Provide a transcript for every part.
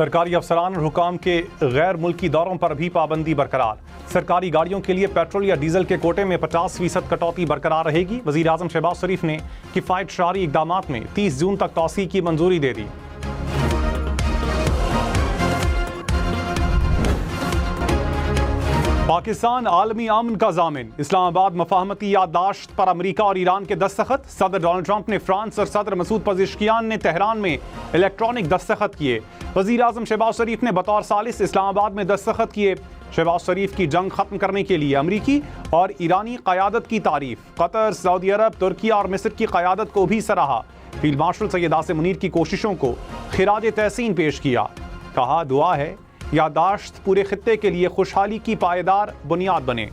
सरकारी अफसरान और हुकाम के गैर मुल्की दौरों पर भी पाबंदी बरकरार। सरकारी गाड़ियों के लिए पेट्रोल या डीजल के कोटे में 50% कटौती बरकरार रहेगी। वज़ीर आज़म शहबाज शरीफ ने किफ़ायत-शारी इक़दामात में 30 जून तक तौसीअ की मंजूरी दे दी। पाकिस्तान आलमी अमन का ज़ामिन। इस्लामाबाद मफाहमती याददाश्त पर अमरीका और ईरान के दस्तखत। सदर डोनाल्ड ट्रंप ने फ्रांस और सदर मसूद पज़ेश्कियान ने तेहरान में इलेक्ट्रॉनिक दस्तखत किए। वज़ीर आज़म शहबाज शरीफ ने बतौर सालिस इस्लामाबाद में दस्तखत किए। शहबाज शरीफ की जंग खत्म करने के लिए अमरीकी और ईरानी क़यादत की तारीफ। कतर, सऊदी अरब, तुर्की और मिस्र की क़यादत को भी सराहा। फील्ड मार्शल सैयद आसिम मुनीर की कोशिशों को खिराज तहसीन पेश किया। कहा, दुआ है यादाश्त पूरे खित्ते के लिए खुशहाली की पायदार बुनियाद बने।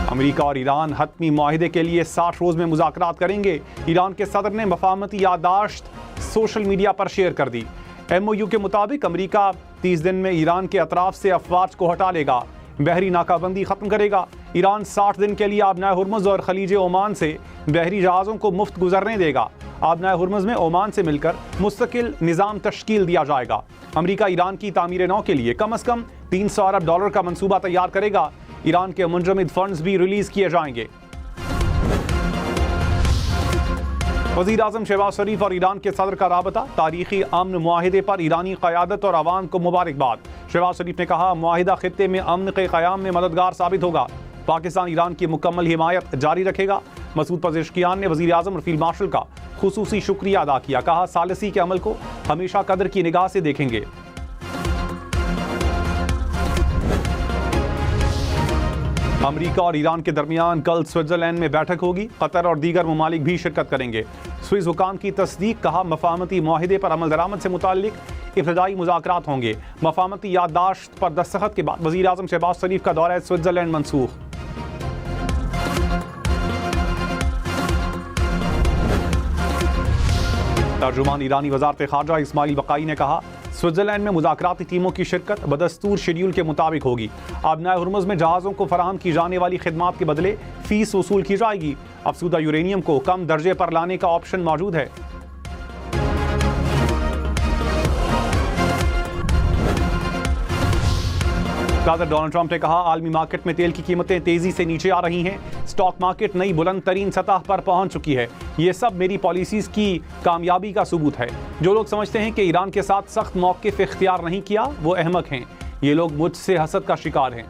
अमेरिका और ईरान हतमी मुआहिदे के लिए 60 रोज में मुज़ाकरात करेंगे। ईरान के सदर ने मफाहमती यादाश्त सोशल मीडिया पर शेयर कर दी। MOU के मुताबिक अमेरिका 30 दिन में ईरान के अतराफ से अफवाज को हटा लेगा, बहरी नाकाबंदी खत्म करेगा। ईरान 60 दिन के लिए आबनाए हुर्मुज़ और खलीज ओमान से बहरी जहाज़ों को मुफ्त गुजरने देगा। आबनाए हुर्मुज़ में ओमान से मिलकर मुस्तकिल निज़ाम तश्कील दिया जाएगा। अमेरिका ईरान की तामीर नौ के लिए कम अज़ कम $300 अरब का मंसूबा तैयार करेगा। ईरान के मुंजमद फंड्स भी रिलीज किए जाएंगे। वज़ीर आज़म शहबाज शरीफ और ईरान के सदर का राबता। तारीखी अमन मुआहिदे पर ईरानी क़यादत और अवाम को मुबारकबाद। शहबाज शरीफ ने कहा, मुआहिदा खित्ते में अमन के क़याम में मददगार साबित होगा। पाकिस्तान ईरान की मुकम्मल हिमायत जारी रखेगा। मसूद पज़ेश्कियान ने वज़ीर आज़म और फील्ड मार्शल का खुसूसी शुक्रिया अदा किया। कहा, सालिसी के अमल को हमेशा कदर की निगाह से देखेंगे। अमेरिका और ईरान के दरमियान कल स्विट्जरलैंड में बैठक होगी। कतर और दीगर ममालिक भी शिरकत करेंगे। स्विस हुकाम की तस्दीक। कहा, मफाहमती मुआहिदे पर अमल दरामद से मुताल्लिक इब्तदाई मुज़ाकरात होंगे। मफाहमती याददाश्त पर दस्तखत के बाद वज़ीर आज़म शहबाज शरीफ का दौरा स्विट्जरलैंड मनसूख। तर्जुमान ईरानी वज़ारत ख़ारजा इस्माइल बक़ाई ने कहा, स्विट्जरलैंड में मुज़ाकराती टीमों की शिरकत बदस्तूर शेड्यूल के मुताबिक होगी। आबनाए हुर्मुज़ में जहाज़ों को फराहम की जाने वाली खिदमात के बदले फीस वसूल की जाएगी। अफसूदा यूरेनियम को कम दर्जे पर लाने का ऑप्शन मौजूद है। सदर डोनाल्ड ट्रंप ने कहा, आलमी मार्केट में तेल की कीमतें तेजी से नीचे आ रही हैं। स्टॉक मार्केट नई बुलंद तरीन सतह पर पहुंच चुकी है। ये सब मेरी पॉलिसीज की कामयाबी का सबूत है। जो लोग समझते हैं कि ईरान के साथ सख्त मौक़िफ़ इख्तियार नहीं किया, वो अहमक हैं। ये लोग मुझसे हसद का शिकार हैं।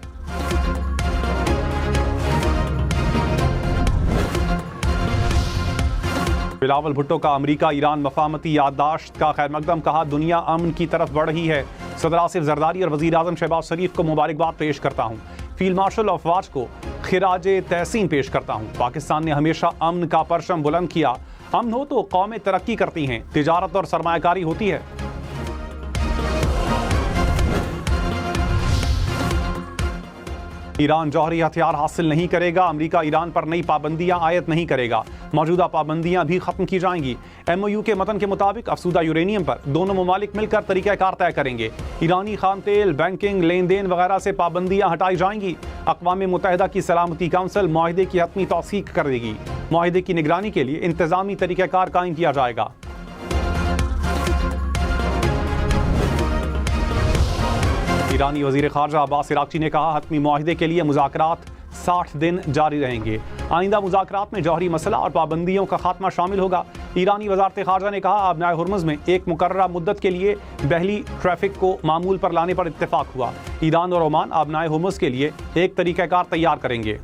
बिलावल भुट्टो का अमेरिका ईरान मफाहमती याददाश्त का खैर मकदम। कहा, दुनिया अमन की तरफ बढ़ रही है। सदर आसिफ जरदारी और वज़ीर आज़म शहबाज शरीफ को मुबारकबाद पेश करता हूँ। फील्ड मार्शल और अफवाज को खिराज तहसीन पेश करता हूँ। पाकिस्तान ने हमेशा अमन का परचम बुलंद किया। अमन हो तो कौमें तरक्की करती हैं, तिजारत और सरमायाकारी होती है। ईरान जौहरी हथियार हासिल नहीं करेगा। अमेरिका ईरान पर नई पाबंदियां आयत नहीं करेगा। मौजूदा पाबंदियां भी खत्म की जाएंगी। MOU के मतन के मुताबिक अफसूदा यूरेनियम पर दोनों ममालिक मिलकर तरीक़ाकार तय करेंगे। ईरानी खाम तेल, बैंकिंग, लेन देन वगैरह से पाबंदियां हटाई जाएंगी। अक़वाम मुत्तहिदा की सलामती काउंसिल मुआहिदे की हतमी तौसीक़ करेगी। मुआहिदे की निगरानी के लिए इंतज़ामी तरीक़ाकार कायम किया जाएगा। ईरानी वज़ीर ख़ारजा अब्बास इराक़ची ने कहा, हतमी मुआहिदे के लिए मुज़ाकरात 60 दिन जारी रहेंगे। आइंदा मुज़ाकरात में जौहरी मसला और पाबंदियों का खात्मा शामिल होगा। ईरानी वज़ारत ख़ारजा ने कहा, आबनाए हुर्मुज़ में एक मुकर्ररा मुद्दत के लिए बहरी ट्रैफिक को मामूल पर लाने पर इत्तेफाक हुआ। ईरान और ओमान आबनाए हुर्मुज़ के लिए एक तरीक़ाकार तैयार करेंगे।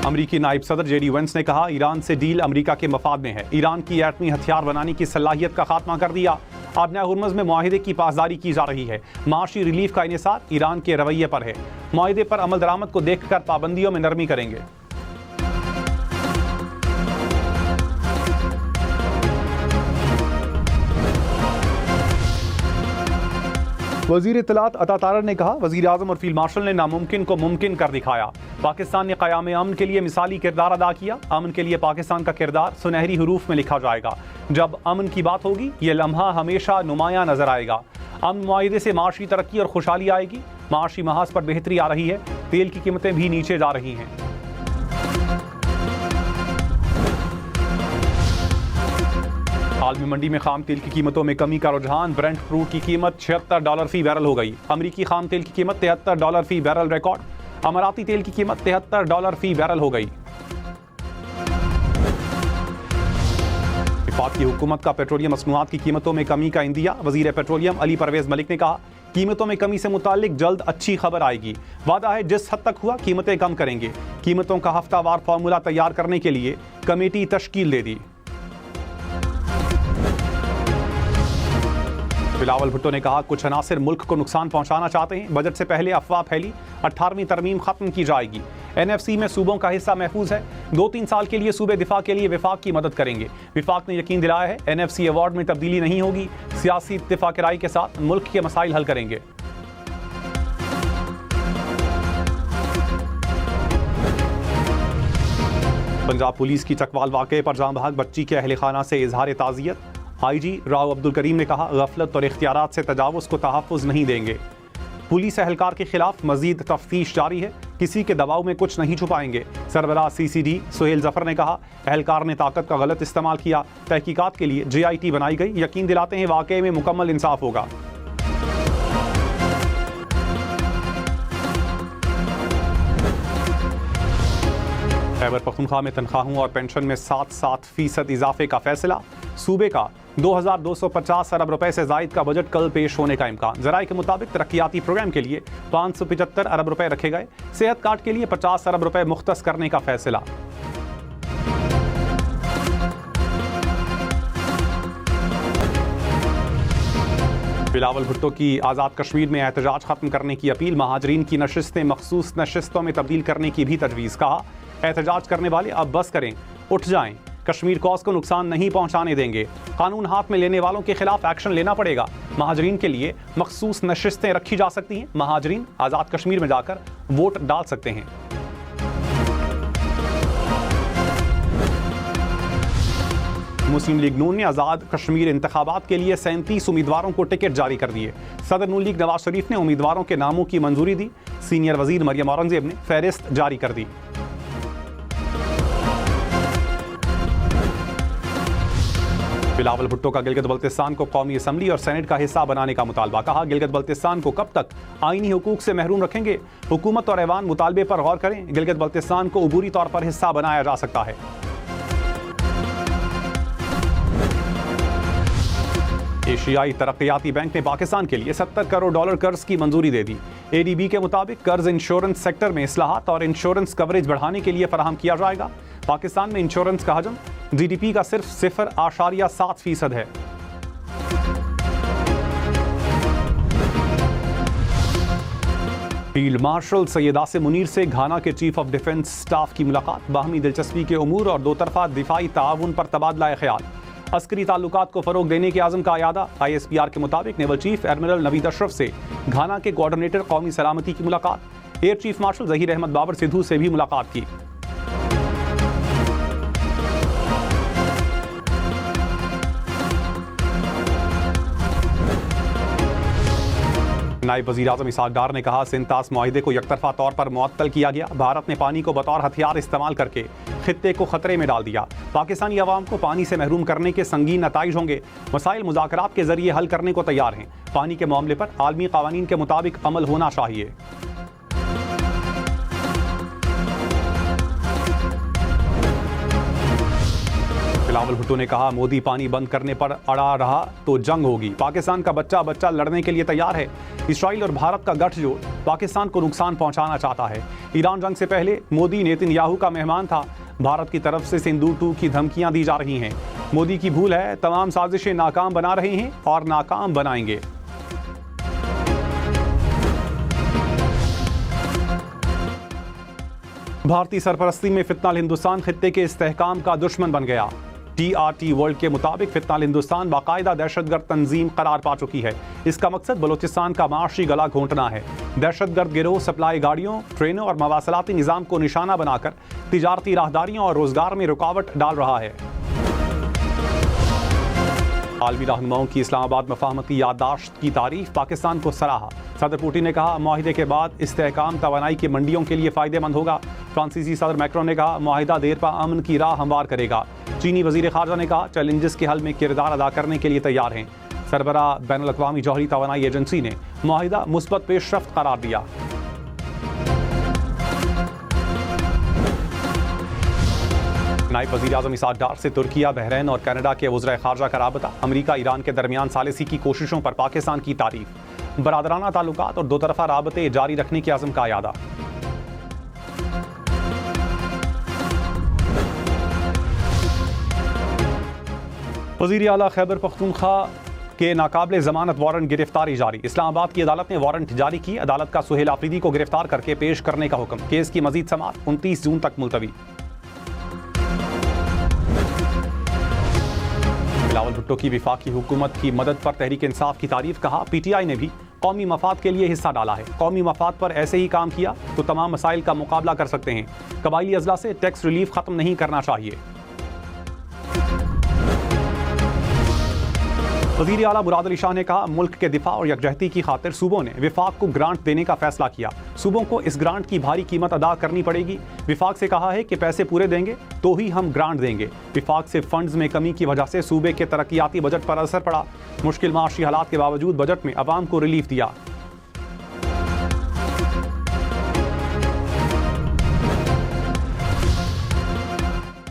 अमरीकी नायब सदर JD वेंस ने कहा, ईरान से डील अमरीका के मफाद में है। ईरान की एटमी हथियार बनाने की सलाहियत का खात्मा कर दिया। आबनाए हुर्मुज़ में मुआहिदे की पासदारी की जा रही है। माशी रिलीफ का इन्हिसार ईरान के रवैये पर है। मुआहिदे पर अमल दरामद को देखकर पाबंदियों में नरमी करेंगे। वज़ीर इत्तलात अता तारर ने कहा, वज़ीर आज़म और फील्ड मार्शल ने नामुमकिन को मुमकिन कर दिखाया। पाकिस्तान ने क़याम अमन के लिए मिसाली किरदार अदा किया। अमन के लिए पाकिस्तान का किरदार सुनहरी हरूफ में लिखा जाएगा। जब अमन की बात होगी, ये लम्हा हमेशा नुमायां नजर आएगा। अमन मुआहिदे से माशी तरक्की और खुशहाली आएगी। माशी महाज पर बेहतरी आ रही है। तेल की कीमतें भी नीचे जा रही हैं। आलमी मंडी में खाम तेल की कीमतों में कमी का रुझान। ब्रेंट क्रूड की कीमत $76 फी बैरल हो गई। अमरीकी खाम तेल की कीमत $73 फी बैरल रिकॉर्ड। अमाराती तेल की कीमत $73 फी बैरल हो गई। वफाकी हुकूमत का पेट्रोलियम मसनूआत की कीमतों में कमी का इंदिया। वजीर पेट्रोलियम अली परवेज मलिक ने कहा, कीमतों में कमी से मुताल्लिक जल्द अच्छी खबर आएगी। वादा है जिस हद तक हुआ कीमतें कम करेंगे। कीमतों का हफ्तावार फार्मूला तैयार करने के लिए कमेटी तश्कील दे दी। बिलावल भुट्टो ने कहा, कुछ अनासिर मुल्क को नुकसान पहुंचाना चाहते हैं। बजट से पहले अफवाह फैली, 18वीं तरमीम खत्म की जाएगी। NFC में सूबों का हिस्सा महफूज है। 2-3 साल के लिए सूबे दिफा के लिए विफाक की मदद करेंगे। विफाक ने यकीन दिलाया है NFC अवार्ड में तब्दीली नहीं होगी। सियासी इत्तेफाक राय के साथ मुल्क के मसाइल हल करेंगे। पंजाब पुलिस की चकवाल वाक़े पर जाँ बहक बच्ची के अहल खाना से इजहार ताज़ियत। IG राव अब्दुल करीम ने कहा, गफलत और इख्तियारात से तजावुज़ को तहफ़्फ़ुज़ नहीं देंगे। पुलिस एहलकार के खिलाफ मजीद तफ्तीश जारी है। किसी के दबाव में कुछ नहीं छुपाएंगे। सरबराह CCD सुहेल जफर ने कहा, एहलकार ने ताकत का गलत इस्तेमाल किया। तहकीकात के लिए JIT बनाई गई। यकीन दिलाते हैं वाक़े में मुकम्मल इंसाफ होगा। खैबर पख्तूनख्वा में तनख्वाहों और पेंशन में 7% इजाफे का फैसला। सूबे का 2250 अरब रुपए से जायद का बजट कल पेश होने का इम्कान। ज़राए के मुताबिक तरक्याती प्रोग्राम के लिए 575 अरब रुपए रखे गए। सेहत कार्ड के लिए 50 अरब रुपए मुख्तस करने का फैसला। बिलावल भुट्टो की आज़ाद कश्मीर में एहतजाज खत्म करने की अपील। महाजरीन की नशिस्तें मखसूस नशिस्तों में तब्दील करने की भी तजवीज़। कहा, एहतजाज करने वाले अब बस करें, उठ जाएं। कश्मीर कॉज को नुकसान नहीं पहुंचाने देंगे। कानून हाथ में लेने वालों के खिलाफ एक्शन लेना पड़ेगा। महाजरीन के लिए मखसूस नशिस्तें रखी जा सकती हैं। महाजरीन आज़ाद कश्मीर में जाकर वोट डाल सकते हैं। मुस्लिम लीग नून ने आज़ाद कश्मीर इंतखाबात के लिए 37 उम्मीदवारों को टिकट जारी कर दिए। सदर नून लीग नवाज शरीफ ने उम्मीदवारों के नामों की मंजूरी दी। सीनियर वजीर मरियम औरंगजेब ने फहरिस्त जारी कर दी। बिलावल भुट्टो का गिलगित बल्तिस्तान को कौमी असम्बली और सेनेट का हिस्सा बनाने का मुतालबा। कहा, गिलगित बल्तिस्तान को कब तक आईनी हुकूक से महरूम रखेंगे। हुकूमत और ऐवान मुतालबे पर गौर करें। गिलगित बल्तिस्तान को अबूरी तौर पर हिस्सा बनाया जा सकता है। एशियाई तरक्याती बैंक ने पाकिस्तान के लिए $70 करोड़ कर्ज की मंजूरी दे दी। ADB के मुताबिक कर्ज इंश्योरेंस सेक्टर में इस्लाहात और इंश्योरेंस कवरेज बढ़ाने के लिए फराहम किया जाएगा। पाकिस्तान में इंश्योरेंस का हजम GDP का सिर्फ 0.7% है। फील्ड मार्शल सैयद आसिम मुनीर से घाना के चीफ ऑफ डिफेंस स्टाफ की मुलाकात। बाहमी दिलचस्पी के उमूर और दो तरफा दिफाई ताउन पर तबादला ख्याल। अस्करी ताल्लुकात को फरोग देने के आज़म का अयादा। ISPR के मुताबिक naval chief admiral Naveed Ashraf से घाना के कोऑर्डिनेटर कौमी सलामती की मुलाकात। Air chief marshal Zaheer Ahmed Babar Sidhu से भी मुलाकात की। नायब वज़ीर आज़म इसहाक डार ने कहा, सिंतास मुआहिदे को यकतरफा तौर पर मुअत्तल किया गया। भारत ने पानी को बतौर हथियार इस्तेमाल करके खित्ते को खतरे में डाल दिया। पाकिस्तानी अवाम को पानी से महरूम करने के संगीन नताइज होंगे। मसाइल मुज़ाकरात के जरिए हल करने को तैयार हैं। पानी के मामले पर आलमी क़वानीन के मुताबिक अमल होना चाहिए। बिलावल भुट्टो ने कहा, मोदी पानी बंद करने पर अड़ा रहा तो जंग होगी। पाकिस्तान का बच्चा लड़ने के लिए तैयार है। इसराइल और भारत का गठजोड़ पाकिस्तान को नुकसान पहुंचाना चाहता है। ईरान जंग से पहले मोदी नेतन्याहू का मेहमान था। भारत की तरफ से सिंदूर 2 की धमकियां दी जा रही हैं। मोदी की भूल है, तमाम साजिशें नाकाम बना रहे हैं और नाकाम बनाएंगे। भारतीय सरपरस्ती में फितनाल हिंदुस्तान खित्ते के इस्तेहकाम का दुश्मन बन गया। TRT वर्ल्ड के मुताबिक फितनाल हिंदुस्तान बाकायदा दहशतगर्द तंजीम करार पा चुकी है। इसका मकसद बलूचिस्तान का माशी गला घोंटना है। दहशतगर्द गिरोह सप्लाई गाड़ियों, ट्रेनों और मवासलाती निज़ाम को निशाना बनाकर तिजारती राहदारियों और रोजगार में रुकावट डाल रहा है। आलमी रहनुमाओं की इस्लामाबाद मफाहमती याददाश्त की तारीफ। पाकिस्तान को सराहा। सदर पुतिन ने कहा, मुआहिदे के बाद इस्तेहकाम तवानाई की मंडियों के लिए फ़ायदेमंद होगा। फ्रांसीसी सदर मैक्रोन ने कहा मुआहिदा देर पा अमन की राह हमवार करेगा। चीनी वजीर खारजा ने कहा चैलेंजेस के हल में किरदार अदा करने के लिए तैयार हैं। सरबराह बैनुल-अक़वामी जौहरी तवानाई एजेंसी ने मुआहिदा मुस्बत पेशरफ्त करार दिया। नायब वज़ीर आज़म इसाक डार से तुर्किया, बहरीन और कनाडा के वज़ीर ख़ारजा का राबता। अमरीका ईरान के दरमियान सालिसी की कोशिशों पर पाकिस्तान की तारीफ। बरादराना ताल्लुकात और दो तरफ़ा राबते जारी रखने के अज़्म का यादा। वज़ीर आला खैबर पख्तूनख्वा के नाकाबिले ज़मानत वारंट गिरफ्तारी जारी। इस्लामाबाद की अदालत ने वारंट जारी की। अदालत का सुहेल आफरीदी को गिरफ्तार करके पेश करने का हुक्म। केस की मजीद समाअत 29 जून तक मुलतवी। बिलावल भुट्टो की विफाकी हुकूमत की मदद पर तहरीक इंसाफ की तारीफ। कहा PTI ने भी कौमी मफाद के लिए हिस्सा डाला है। कौमी मफाद पर ऐसे ही काम किया तो तमाम मसाइल का मुकाबला कर सकते हैं। कबायली अजला से टैक्स रिलीफ खत्म नहीं करना चाहिए। वज़ीर आला मुराद अली शाह ने कहा मुल्क के दिफा और यकजहती की खातिर सूबों ने विफाक को ग्रांट देने का फैसला किया। सूबों को इस ग्रांट की भारी कीमत अदा करनी पड़ेगी। विफाक से कहा है कि पैसे पूरे देंगे तो ही हम ग्रांट देंगे। विफाक से फंड्स में कमी की वजह से सूबे के तरक्याती बजट पर असर पड़ा। मुश्किल माशी हालात के बावजूद बजट में अवाम को रिलीफ दिया।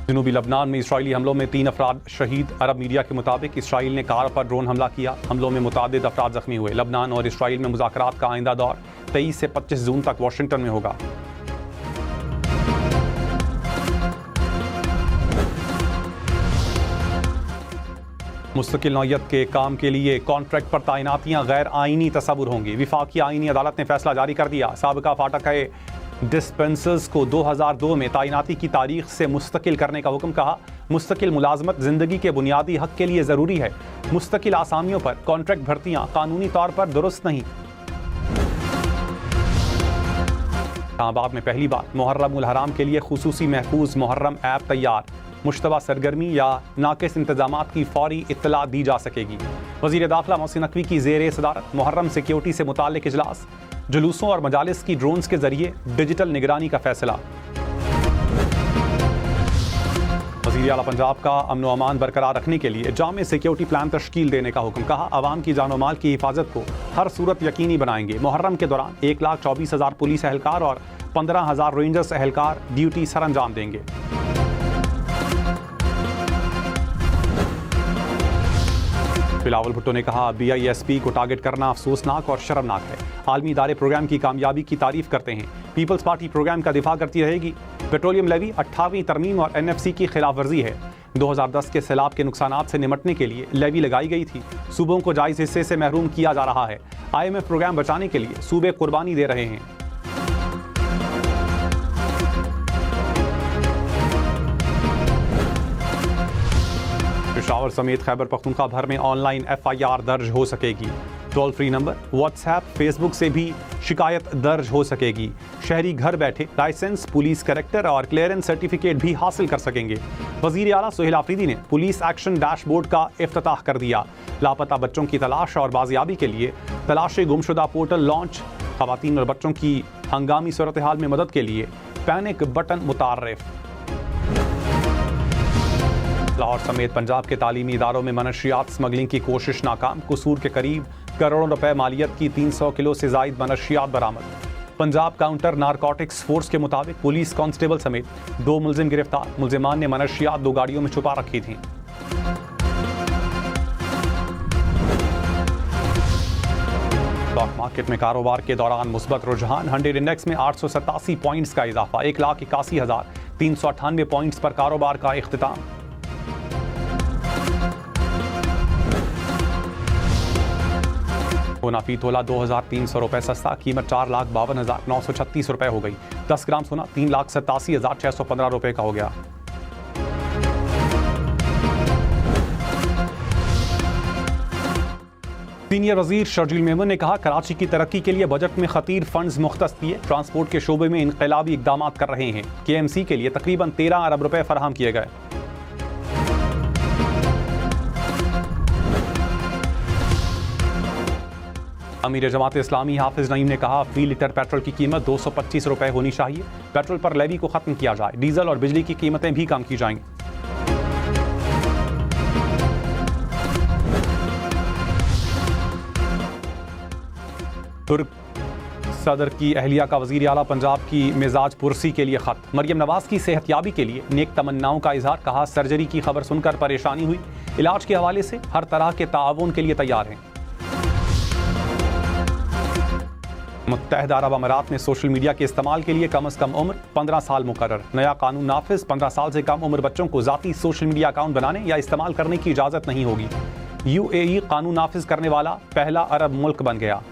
जनूबी लबनान में इसराइली हमलों में 3 अफराद शहीद। अरब मीडिया के मुताबिक इसराइल ने कार पर ड्रोन हमला किया। हमलों में मुतादिद अफराद जख्मी हुए। लबनान और इसराइल में मुज़ाकरात का आइंदा दौर 23 से 25 जून तक वाशिंगटन में होगा। मुस्तकिल नौयत के काम के लिए कॉन्ट्रैक्ट पर तैनातियां गैर आइनी तसव्वुर होंगी। विफाकी आइनी अदालत ने फैसला जारी कर दिया। साबिका फाटक डिस्पेंसर्स को 2002 में तैनाती की तारीख से मुस्तकिल करने का हुक्म। कहा मुस्तकिल मुलाजमत ज़िंदगी के बुनियादी हक के लिए ज़रूरी है। मुस्तकिल आसामियों पर कॉन्ट्रैक्ट भर्तियां कानूनी तौर पर दुरुस्त नहीं। इस्लामाबाद में पहली बार मुहर्रम उल हराम के लिए खुसूसी महफूज मुहर्रम ऐप तैयार। मुश्तबा सरगर्मी या नाकिस इंतजामात की फौरी इत्तला दी जा सकेगी। वज़ीर दाखिला मोहसिन नकवी की ज़ेर सदारत मुहर्रम सिक्योरिटी से मुताल्लिक इजलास। जुलूसों और मजालिस की ड्रोन्स के जरिए डिजिटल निगरानी का फैसला। वज़ीर आला पंजाब का अमन व अमान बरकरार रखने के लिए जामे सिक्योरिटी प्लान तश्कील देने का हुक्म। कहा आवाम की जान व माल की हिफाजत को हर सूरत यकीनी बनाएंगे। मुहर्रम के दौरान 1,24,000 पुलिस एहलकार और 15,000 रेंजर्स एहलकार ड्यूटी सर अंजाम देंगे। बिलावल भुट्टो ने कहा BISP को टारगेट करना अफसोसनाक और शर्मनाक है। आलमी इदारे प्रोग्राम की कामयाबी की तारीफ करते हैं। पीपल्स पार्टी प्रोग्राम का दिफा करती रहेगी। पेट्रोलियम लेवी 18वीं तरमीम और NFC की खिलाफ वर्जी है। 2010 के सैलाब के नुकसानात से निमटने के लिए लेवी लगाई गई थी। सूबों को जायज़ हिस्से से महरूम किया जा रहा है। IMF प्रोग्राम बचाने के लिए सूबे कुर्बानी दे रहे हैं। पेशावर समेत खैबर पख्तूनख्वा भर में ऑनलाइन FIR दर्ज हो सकेगी। Toll free number, WhatsApp, Facebook से भी शिकायत दर्ज हो सकेगी। शहरी घर बैठे लाइसेंस, पुलिस कैरेक्टर और क्लियरेंस सर्टिफिकेट भी हासिल कर सकेंगे। वज़ीर आला सुहेल आफरीदी ने पुलिस एक्शन डैशबोर्ड का इफ्तिताह कर दिया। लापता बच्चों की तलाश और बाजियाबी के लिए तलाशी गुमशुदा पोर्टल लॉन्च। ख़वातीन और बच्चों की हंगामी सूरत हाल में मदद के लिए पैनिक बटन मुतार्रिफ। लाहौर समेत पंजाब के तालीमी इदारों में मनशियात स्मगलिंग की कोशिश नाकाम। कसूर के करीब करोड़ों रुपए मालियत की 300 किलो से जायद मनशियात बरामद। पंजाब काउंटर नारकोटिक्स फोर्स के मुताबिक पुलिस कांस्टेबल समेत 2 मुलजिम गिरफ्तार। मुलजिमान ने मनशियात 2 गाड़ियों में छुपा रखी थी। स्टॉक मार्केट में कारोबार के दौरान मुस्बत रुझान। 100 इंडेक्स में 887 पॉइंट्स का इजाफा। 1,81,398 पॉइंट्स पर कारोबार का इख्तिताम। सोना फी तोला 2,300 रुपए सस्ता। कीमत 4,52,936 रुपए हो गई। 10 ग्राम सोना 3,87,615 रुपए का हो गया। सीनियर वजीर शर्जील मेमन ने कहा कराची की तरक्की के लिए बजट में खतीर फंड्स मुख्तस किए। ट्रांसपोर्ट के शोबे में इनकलाबी इकदाम कर रहे हैं। KMC के लिए तकरीबन 13 अरब रुपए फराहम किए गए। अमीर जमात इस्लामी हाफिज नईम ने कहा, फी लीटर पेट्रोल की कीमत 225 रुपए होनी चाहिए। पेट्रोल पर लेवी को खत्म किया जाए। डीजल और बिजली की कीमतें भी कम की जाएंगी। तुर्क सदर की अहलिया का वज़ीर आला पंजाब की मिजाज पुरसी के लिए खत। मरियम नवाज की सेहतयाबी के लिए नेक तमन्नाओं का इजहार। कहा, सर्जरी की खबर सुनकर परेशानी हुई, इलाज के हवाले से हर तरह के ताउन के लिए तैयार हैं। मुत्तहदा अरब अमारात में सोशल मीडिया के इस्तेमाल के लिए कम से कम उम्र 15 साल मुकर्रर। नया कानून नाफिज। 15 साल से कम उम्र बच्चों को ज़ाती सोशल मीडिया अकाउंट बनाने या इस्तेमाल करने की इजाज़त नहीं होगी। UAE कानून नाफिज करने वाला पहला अरब मुल्क बन गया।